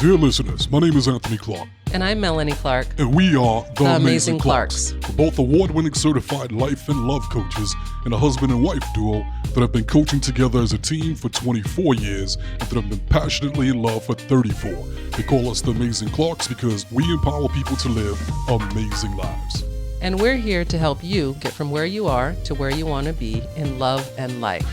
Dear listeners, my name is Anthony Clark. And I'm Melanie Clark. And we are The Amazing Clarks. We're both award-winning certified life and love coaches and a husband and wife duo that have been coaching together as a team for 24 years and that have been passionately in love for 34. They call us The Amazing Clarks because we empower people to live amazing lives. And we're here to help you get from where you are to where you want to be in love and life.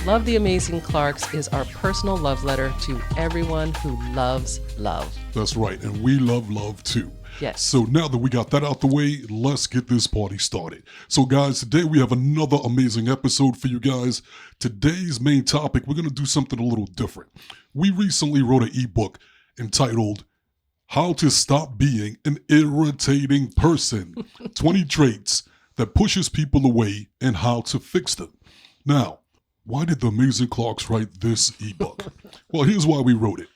Love the Amazing Clarks is our personal love letter to everyone who loves love. That's right, and we love love too. Yes. So now that we got that out the way, let's get this party started. So guys, today we have another amazing episode for you guys. Today's main topic, we're going to do something a little different. We recently wrote an ebook entitled How to Stop Being an Irritating Person, 20 Traits that Pushes People Away and How to Fix Them. Now, why did the Amazing Clarks write this ebook? Well, here's why we wrote it.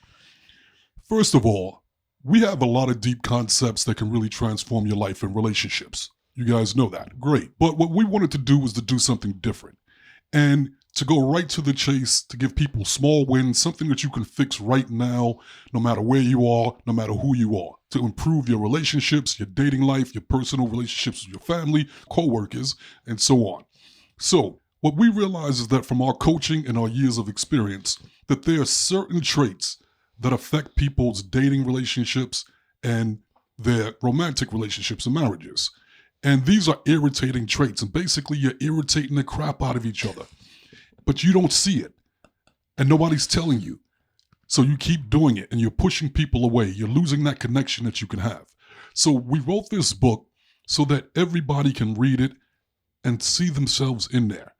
First of all, we have a lot of deep concepts that can really transform your life and relationships. You guys know that. Great. But what we wanted to do was to do something different and to go right to the chase, to give people small wins, something that you can fix right now, no matter where you are, no matter who you are, to improve your relationships, your dating life, your personal relationships with your family, co-workers, and so on. So, what we realize is that from our coaching and our years of experience, that there are certain traits that affect people's dating relationships and their romantic relationships and marriages. And these are irritating traits. And basically, you're irritating the crap out of each other. But you don't see it. And nobody's telling you. So you keep doing it and you're pushing people away. You're losing that connection that you can have. So we wrote this book so that everybody can read it and see themselves in there.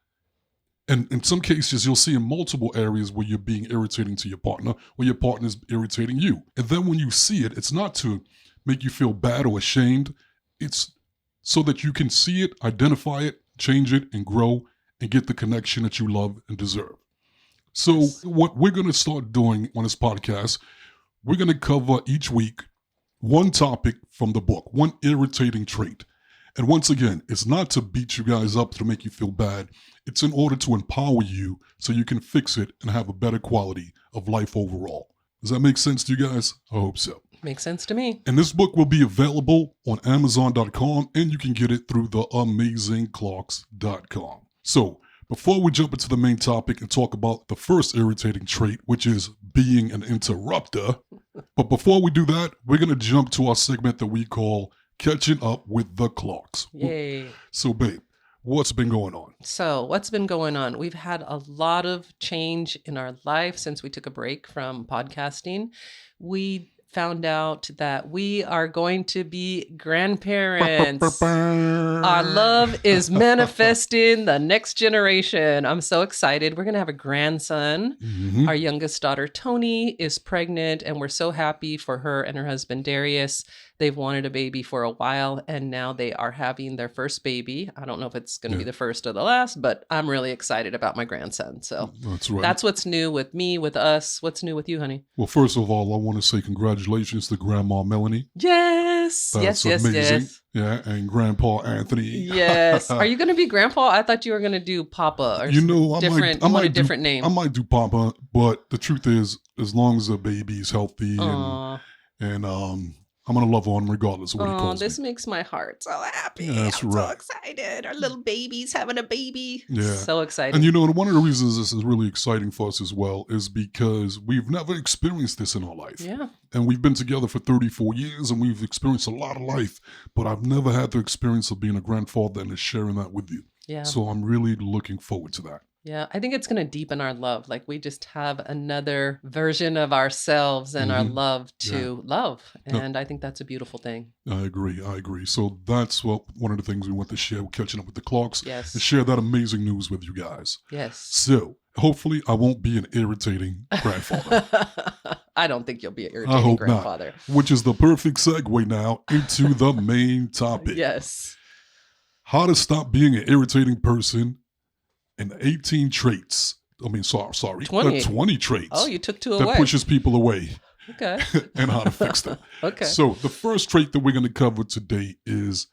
And in some cases, you'll see in multiple areas where you're being irritating to your partner, or your partner's irritating you. And then when you see it, it's not to make you feel bad or ashamed. It's so that you can see it, identify it, change it, and grow, and get the connection that you love and deserve. So what we're going to start doing on this podcast, we're going to cover each week one topic from the book, one irritating trait. And once again, it's not to beat you guys up to make you feel bad. It's in order to empower you so you can fix it and have a better quality of life overall. Does that make sense to you guys? I hope so. Makes sense to me. And this book will be available on Amazon.com and you can get it through theamazingclarks.com. So before we jump into the main topic and talk about the first irritating trait, which is being an interrupter. But before we do that, we're going to jump to our segment that we call Catching Up with the Clarks. Yay. So, babe, what's been going on? So what's been going on? We've had a lot of change in our life since we took a break from podcasting. We found out that we are going to be grandparents. Our love is manifesting the next generation. I'm so excited. We're going to have a grandson. Mm-hmm. Our youngest daughter, Tony, is pregnant, and we're so happy for her and her husband, Darius. They've wanted a baby for a while, and now they are having their first baby. I don't know if it's going to be the first or the last, but I'm really excited about my grandson. So that's right. That's what's new with me, with us. What's new with you, honey? Well, first of all, I want to say congratulations to Grandma Melanie. Yes. That's amazing. Yes. Yeah, and Grandpa Anthony. Yes. Are you going to be Grandpa? I thought you were going to do Papa or I different. might a different name. I might do Papa, but the truth is, as long as the baby's healthy Aww. and I'm going to love on him regardless of what he calls this me. makes my heart so happy. Yeah, that's I'm right. so excited. Our little baby's having a baby. Yeah. So excited. And one of the reasons this is really exciting for us as well is because we've never experienced this in our life. Yeah. And we've been together for 34 years and we've experienced a lot of life, but I've never had the experience of being a grandfather and sharing that with you. Yeah. So I'm really looking forward to that. Yeah, I think it's going to deepen our love. Like we just have another version of ourselves and our love to love. And I think that's a beautiful thing. I agree. So that's one of the things we want to share. We're catching up with the Clarks. Yes. And share that amazing news with you guys. Yes. So hopefully I won't be an irritating grandfather. I don't think you'll be an I irritating hope grandfather. not. Which is the perfect segue now into the main topic. Yes. How to stop being an irritating person and 18 traits. 20 traits. Oh, you took two that away. pushes people away. Okay. And how to fix them. Okay. So the first trait that we're going to cover today is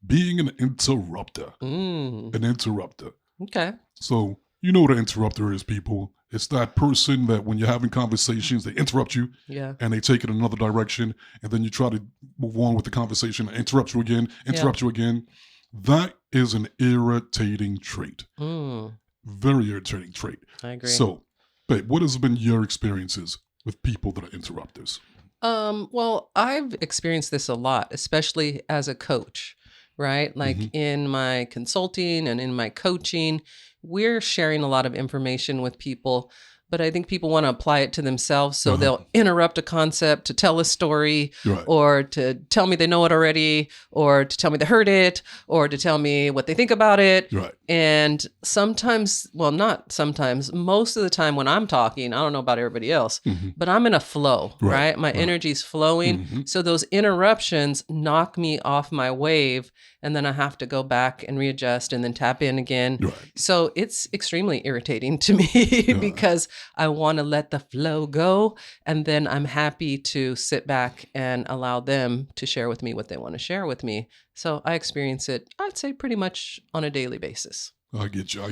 being an interrupter. An interrupter. Okay. So you know what an interrupter is, people. It's that person that when you're having conversations, they interrupt you Yeah. and they take it in another direction. And then you try to move on with the conversation, interrupt you again, interrupt you again. That is an irritating trait. Very irritating trait. I agree. So, babe, what has been your experiences with people that are interrupters? Well, I've experienced this a lot, especially as a coach, right? Like in my consulting and in my coaching, we're sharing a lot of information with people, but I think people want to apply it to themselves. So they'll interrupt a concept to tell a story or to tell me they know it already or to tell me they heard it or to tell me what they think about it. And sometimes, well, not sometimes, most of the time when I'm talking, I don't know about everybody else, but I'm in a flow, right? My energy's flowing. So those interruptions knock me off my wave. And then I have to go back and readjust and then tap in again. So it's extremely irritating to me because I want to let the flow go. And then I'm happy to sit back and allow them to share with me what they want to share with me. So I experience it, I'd say, pretty much on a daily basis. I get you.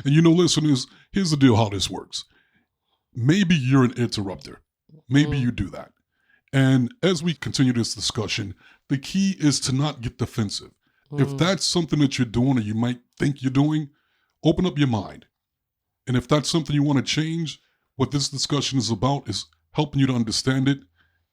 And listeners, here's the deal how this works. Maybe you're an interrupter. Maybe you do that. And as we continue this discussion, the key is to not get defensive. If that's something that you're doing or you might think you're doing, open up your mind. And if that's something you want to change, what this discussion is about is helping you to understand it,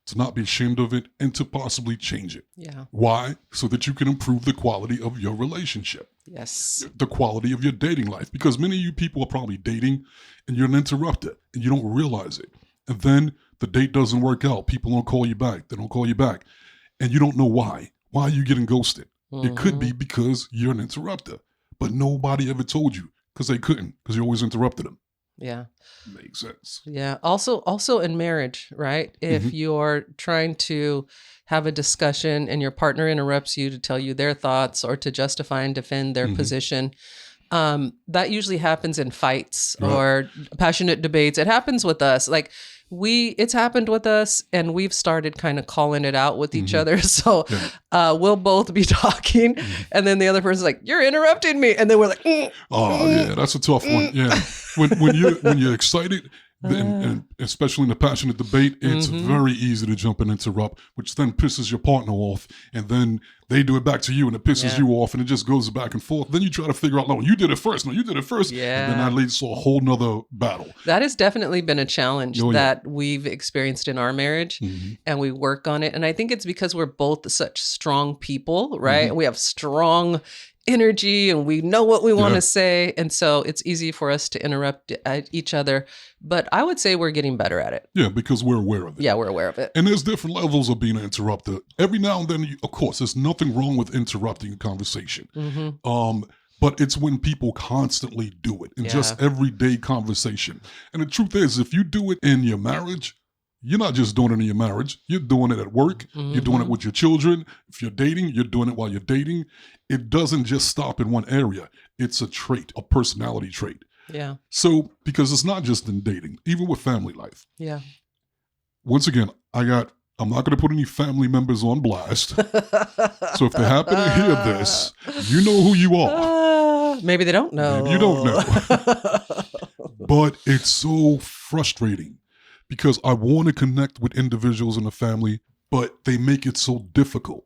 to not be ashamed of it, and to possibly change it. Why? So that you can improve the quality of your relationship. Yes. The quality of your dating life. Because many of you people are probably dating and you're an interrupter and you don't realize it. And then the date doesn't work out. People don't call you back. They don't call you back. And you don't know why. Why are you getting ghosted? It could be because you're an interrupter, but nobody ever told you because they couldn't, because you always interrupted them. Yeah. Makes sense. Yeah. Also in marriage, right? If you're trying to have a discussion and your partner interrupts you to tell you their thoughts or to justify and defend their position, that usually happens in fights or passionate debates. It happens with us. Like it's happened with us and we've started kind of calling it out with each other. So we'll both be talking and then the other person's like, you're interrupting me. And then we're like, oh yeah, that's a tough one. Yeah. When you're excited, and especially in a passionate debate, it's very easy to jump and interrupt, which then pisses your partner off. And then they do it back to you and it pisses you off and it just goes back and forth. Then you try to figure out, no, you did it first. And then that leads to a whole nother battle. That has definitely been a challenge that we've experienced in our marriage and we work on it. And I think it's because we're both such strong people, right? We have strong energy and we know what we want to say. And so it's easy for us to interrupt each other. But I would say we're getting better at it. Yeah, because we're aware of it. Yeah, we're aware of it. And there's different levels of being an interrupter. Every now and then, of course, there's nothing wrong with interrupting a conversation. But it's when people constantly do it in just everyday conversation. And the truth is, if you do it in your marriage, you're not just doing it in your marriage. You're doing it at work. You're doing it with your children. If you're dating, you're doing it while you're dating. It doesn't just stop in one area. It's a trait, a personality trait. Yeah. So, because it's not just in dating, even with family life. Yeah. Once again, I'm not going to put any family members on blast. So if they happen to hear this, you know who you are. Maybe they don't know. Maybe you don't know. But it's so frustrating. Because I want to connect with individuals in the family, but they make it so difficult.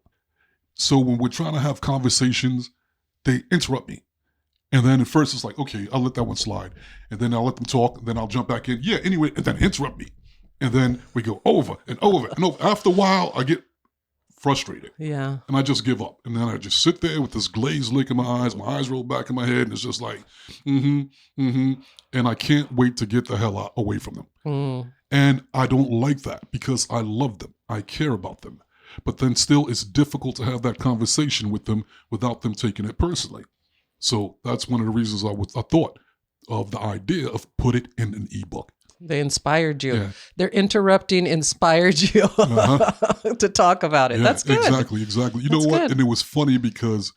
So when we're trying to have conversations, they interrupt me. And then at first it's like, okay, I'll let that one slide. And then I'll let them talk. And then I'll jump back in. Yeah, anyway, and then interrupt me. And then we go over and over and over. After a while, I get frustrated. Yeah. And I just give up. And then I just sit there with this glazed look in my eyes roll back in my head. And it's just like, And I can't wait to get the hell away from them. And I don't like that because I love them. I care about them. But then still it's difficult to have that conversation with them without them taking it personally. So that's one of the reasons I thought of the idea of put it in an ebook. They inspired you. Yeah. Their interrupting inspired you to talk about it. Yeah, that's good. Exactly. You know what? Good. And it was funny because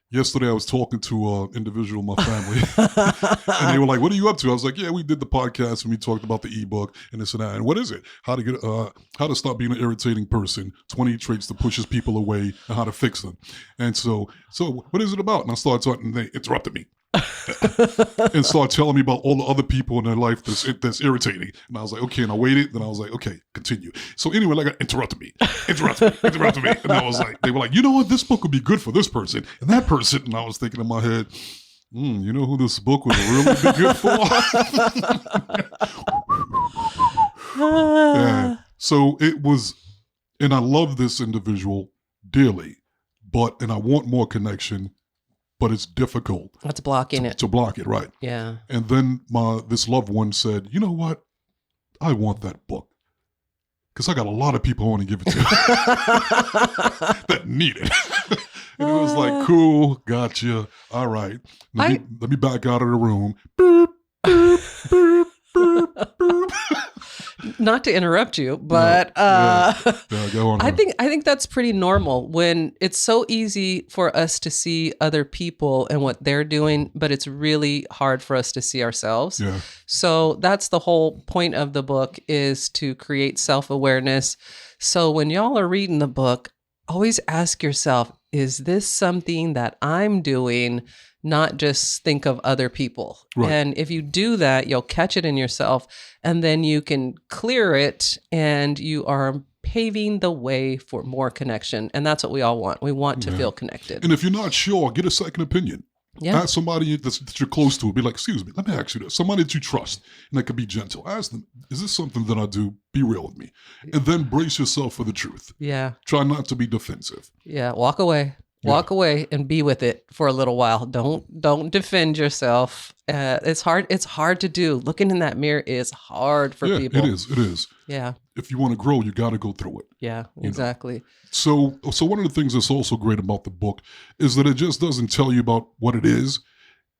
yesterday I was talking to an individual in my family and they were like, what are you up to? I was like, yeah, we did the podcast and we talked about the ebook and this and that. And what is it? How to stop being an irritating person, 20 traits that pushes people away and how to fix them. And so what is it about? And I started talking and they interrupted me. and start telling me about all the other people in their life that's irritating. And I was like, okay. And I waited. Then I was like, okay, continue. So anyway, like, interrupted me. And I was like, they were like, you know what? This book would be good for this person and that person. And I was thinking in my head, you know who this book would really be good for? Yeah. So it was, and I love this individual dearly, and I want more connection, but it's difficult. That's blocking it. To block it, right. Yeah. And then this loved one said, you know what? I want that book. Because I got a lot of people I want to give it to that need it. And it was like, cool, gotcha. All right. Let me back out of the room. Boop, boop, boop, boop, boop. Not to interrupt you, but go on. I think that's pretty normal when it's so easy for us to see other people and what they're doing, but it's really hard for us to see ourselves. Yeah. So that's the whole point of the book, is to create self-awareness. So when y'all are reading the book, always ask yourself, is this something that I'm doing? Not just think of other people. Right. And if you do that, you'll catch it in yourself, and then you can clear it, and you are paving the way for more connection. And that's what we all want. We want to feel connected. And if you're not sure, get a second opinion. Yeah. Ask somebody that you're close to. Be like, excuse me, let me ask you this. Somebody that you trust and that can be gentle. Ask them, is this something that I do? Be real with me. And then brace yourself for the truth. Yeah. Try not to be defensive. Yeah. Walk away. Walk away and be with it for a little while. Don't defend yourself. It's hard. It's hard to do. Looking in that mirror is hard for people. It is. Yeah. If you want to grow, you got to go through it. Yeah, exactly. So one of the things that's also great about the book is that it just doesn't tell you about what it is.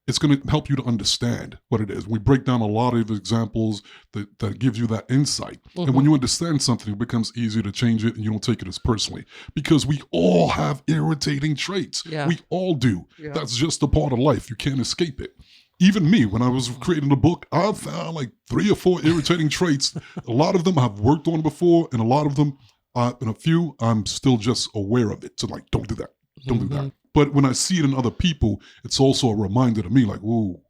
It's going to help you to understand what it is. We break down a lot of examples that gives you that insight. Mm-hmm. And when you understand something, it becomes easier to change it, and you don't take it as personally, because we all have irritating traits. Yeah. We all do. Yeah. That's just a part of life. You can't escape it. Even me, when I was creating the book, I found like 3 or 4 irritating traits. A lot of them I've worked on before, and a lot of them, and a few, I'm still just aware of it. So like, don't do that. Don't do that. But when I see it in other people, it's also a reminder to me, like, whoa,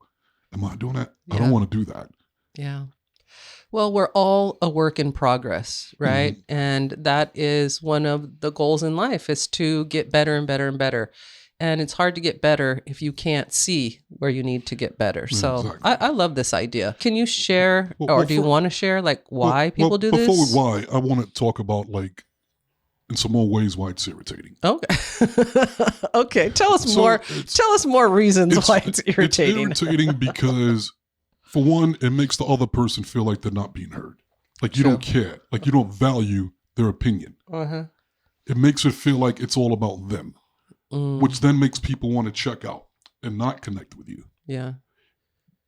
am I doing that? I don't want to do that. Yeah. Well, we're all a work in progress, right? Mm-hmm. And that is one of the goals in life, is to get better and better and better. And it's hard to get better if you can't see where you need to get better. So exactly. I love this idea. Can you share, do you want to share, like, why people do this? Before why, I want to talk about, like, in some more ways why it's irritating. Okay. Okay. Tell us more. Tell us more reasons why it's irritating. It's irritating because, for one, it makes the other person feel like they're not being heard. Like you don't care. Like you don't value their opinion. Uh-huh. It makes it feel like it's all about them, which then makes people want to check out and not connect with you. Yeah.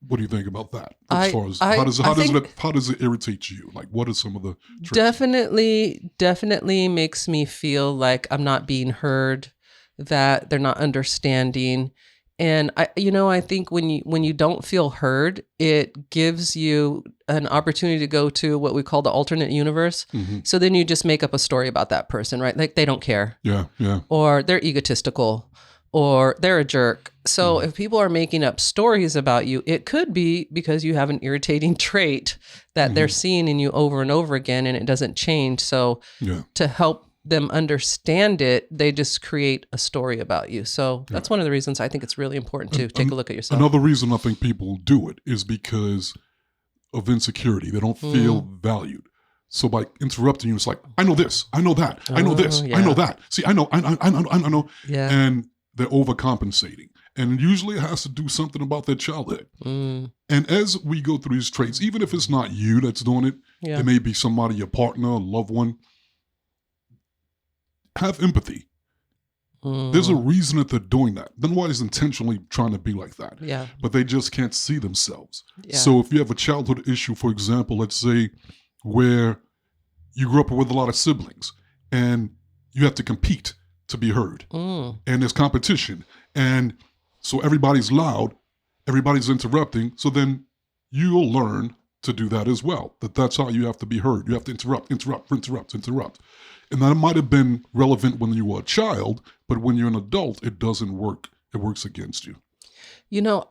What do you think about that? As far as how does it irritate you? Like, what are some of the traits? Definitely makes me feel like I'm not being heard, that they're not understanding. And I think when you don't feel heard, it gives you an opportunity to go to what we call the alternate universe. Mm-hmm. So then you just make up a story about that person, right? Like they don't care. Yeah. Or they're egotistical, or they're a jerk. So if people are making up stories about you, it could be because you have an irritating trait that they're seeing in you over and over again, and it doesn't change. So to help them understand it, they just create a story about you. So that's one of the reasons I think it's really important to take a look at yourself. Another reason I think people do it is because of insecurity. They don't feel valued. So by interrupting you, it's like, I know this, I know that, I know this, I know that. See, I know. Yeah. And they're overcompensating. And usually it has to do something about their childhood. And as we go through these traits, even if it's not you that's doing it, it may be somebody, your partner, a loved one, have empathy. There's a reason that they're doing that. Then why is intentionally trying to be like that? Yeah. But they just can't see themselves. Yeah. So if you have a childhood issue, for example, let's say where you grew up with a lot of siblings and you have to compete to be heard. And there's competition. And so everybody's loud, everybody's interrupting. So then you'll learn to do that as well. That's how you have to be heard. You have to interrupt. And that might have been relevant when you were a child, but when you're an adult, it doesn't work. It works against you.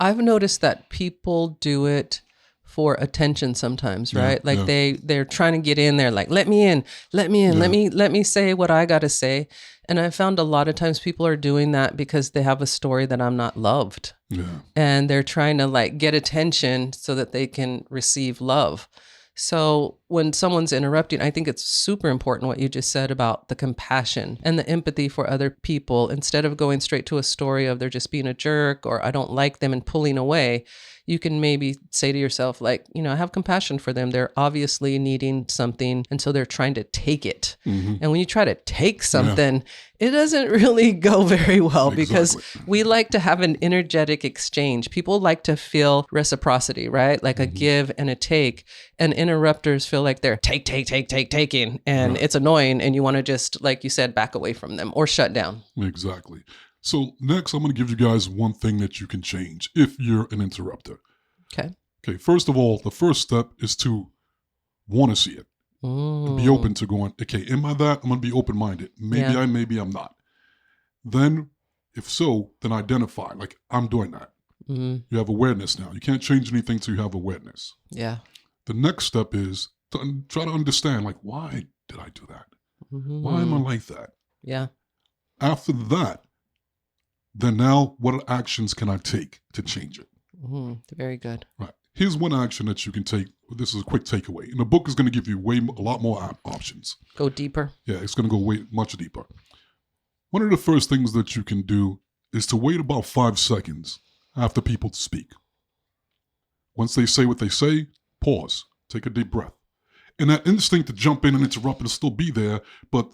I've noticed that people do it for attention sometimes, Yeah, right? Like yeah. they're trying to get in there, like, let me in, let me in, Yeah. let me say what I got to say. And I found a lot of times people are doing that because they have a story that I'm not loved. Yeah. And they're trying to like get attention so that they can receive love. So when someone's interrupting, I think it's super important what you just said about the compassion and the empathy for other people. Instead of going straight to a story of they're just being a jerk or I don't like them and pulling away, you can maybe say to yourself, like, I have compassion for them. They're obviously needing something. And so they're trying to take it. Mm-hmm. And when you try to take something, it doesn't really go very well because we like to have an energetic exchange. People like to feel reciprocity, right? Like a give and a take. And interrupters feel like they're taking. And it's annoying. And you want to just, like you said, back away from them or shut down. Exactly. So next, I'm going to give you guys one thing that you can change if you're an interrupter. Okay. First of all, the first step is to want to see it. Be open to going, okay, am I that? I'm going to be open-minded. Maybe maybe I'm not. Then, if so, then identify, like, I'm doing that. You have awareness now. You can't change anything till you have awareness. Yeah. The next step is to try to understand, like, why did I do that? Why am I like that? Yeah. After that, then now what actions can I take to change it? Very good. Right. Here's one action that you can take. This is a quick takeaway. And the book is going to give you a lot more options. Go deeper. Yeah, it's going to go much deeper. One of the first things that you can do is to wait about 5 seconds after people speak. Once they say what they say, pause. Take a deep breath. And that instinct to jump in and interrupt will still be there, but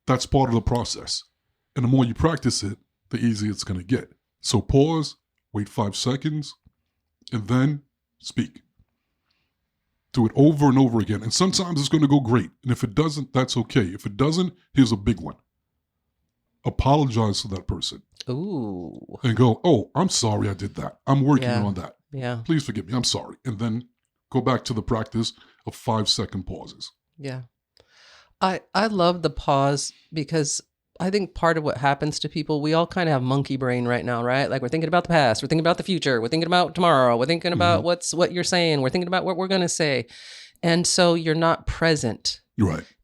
that's part of the process. And the more you practice it, the easier it's going to get. So pause, wait 5 seconds, and then speak. Do it over and over again. And sometimes it's going to go great. And if it doesn't, that's okay. If it doesn't, here's a big one. Apologize to that person. Ooh. And go, oh, I'm sorry I did that. I'm working on that. Yeah. Please forgive me. I'm sorry. And then go back to the practice of 5-second pauses. Yeah. I love the pause because I think part of what happens to people, we all kind of have monkey brain right now, right? Like we're thinking about the past, we're thinking about the future, we're thinking about tomorrow, we're thinking about what you're saying, we're thinking about what we're going to say. And so you're not present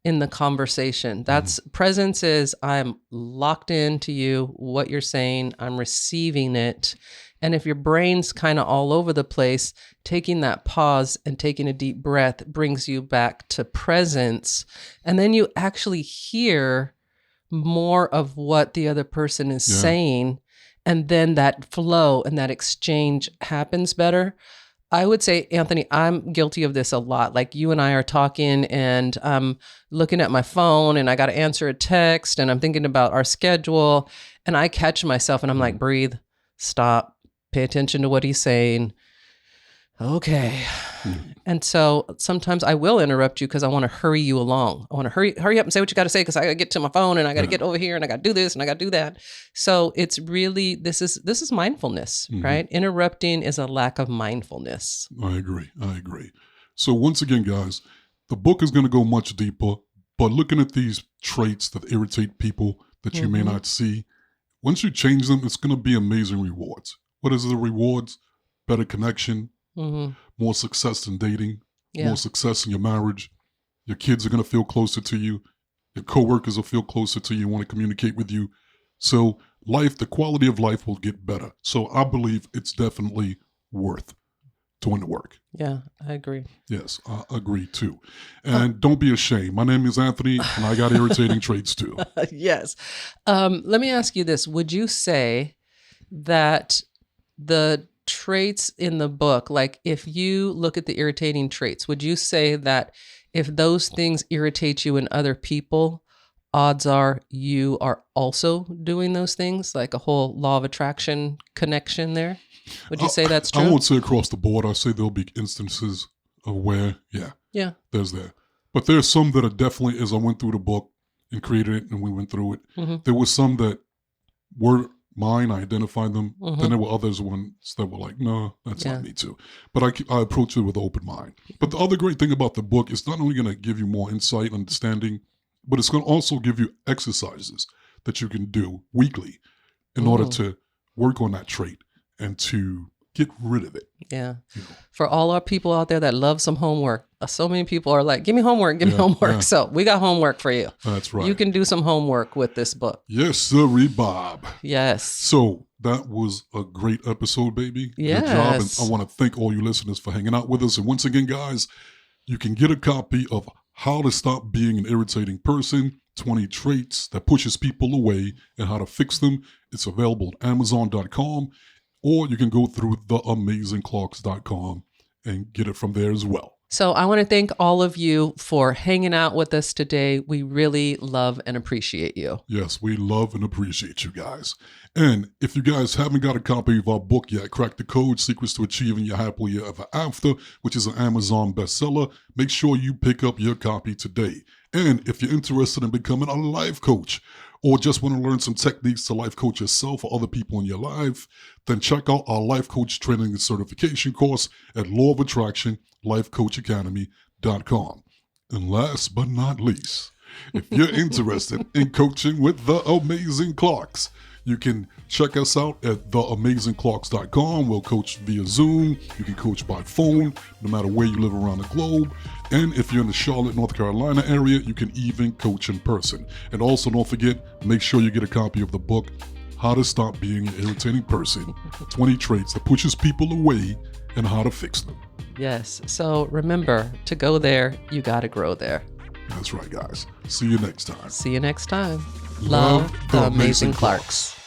in the conversation. That's presence is I'm locked into you, what you're saying, I'm receiving it. And if your brain's kind of all over the place, taking that pause and taking a deep breath brings you back to presence. And then you actually hear more of what the other person is saying. And then that flow and that exchange happens better. I would say, Anthony, I'm guilty of this a lot. Like you and I are talking and I'm looking at my phone and I got to answer a text and I'm thinking about our schedule and I catch myself and I'm like, breathe, stop, pay attention to what he's saying. Okay. And so sometimes I will interrupt you because I want to hurry you along. I want to hurry up and say what you got to say because I got to get to my phone and I got to get over here and I got to do this and I got to do that. So it's really, this is mindfulness, right? Interrupting is a lack of mindfulness. I agree. So once again, guys, the book is going to go much deeper, but looking at these traits that irritate people that you may not see, once you change them, it's going to be amazing rewards. What is the rewards? Better connection, more success in dating, more success in your marriage. Your kids are going to feel closer to you. Your coworkers will feel closer to you, want to communicate with you. So the quality of life will get better. So I believe it's definitely worth doing the work. Yeah, I agree. Yes, I agree too. And don't be ashamed. My name is Anthony and I got irritating traits too. Yes. Let me ask you this. Would you say that the traits in the book, like if you look at the irritating traits, would you say that if those things irritate you in other people, odds are you are also doing those things, like a whole law of attraction connection there? Would you say that's true? I won't say across the board. I say there'll be instances of where, there's that. But there's some that are definitely, as I went through the book and created it and we went through it, there was some that were mine, I identified them. Then there were others ones that were like, no, that's not me too. But I approach it with an open mind. But the other great thing about the book is not only going to give you more insight, understanding, but it's going to also give you exercises that you can do weekly in order to work on that trait and to get rid of it. Yeah. You know. For all our people out there that love some homework, so many people are like, give me homework, give me Yeah, homework. yeah. So we got homework for you. That's right. You can do some homework with this book. Yes, sirree, Bob. Yes. So that was a great episode, baby. Yes. Good job. And I want to thank all you listeners for hanging out with us. And once again, guys, you can get a copy of How to Stop Being an Irritating Person, 20 Traits That Pushes People Away and How to Fix Them. It's available at Amazon.com, or you can go through theamazingclarks.com and get it from there as well. So I want to thank all of you for hanging out with us today. We really love and appreciate you. Yes, we love and appreciate you guys. And if you guys haven't got a copy of our book yet, Crack the Code, Secrets to Achieving Your Happily Ever After, which is an Amazon bestseller, make sure you pick up your copy today. And if you're interested in becoming a life coach, or just want to learn some techniques to life coach yourself or other people in your life, then check out our life coach training and certification course at Law of Attraction lifecoachacademy.com. And last but not least, if you're interested in coaching with the Amazing Clarks, you can check us out at theamazingclarks.com. We'll coach via Zoom. You can coach by phone, no matter where you live around the globe. And if you're in the Charlotte, North Carolina area, you can even coach in person. And also, don't forget, make sure you get a copy of the book, How to Stop Being an Irritating Person, 20 Traits That Pushes People Away and How to Fix Them. Yes. So remember, to go there, you got to grow there. That's right, guys. See you next time. See you next time. Love Love the Amazing Clarks.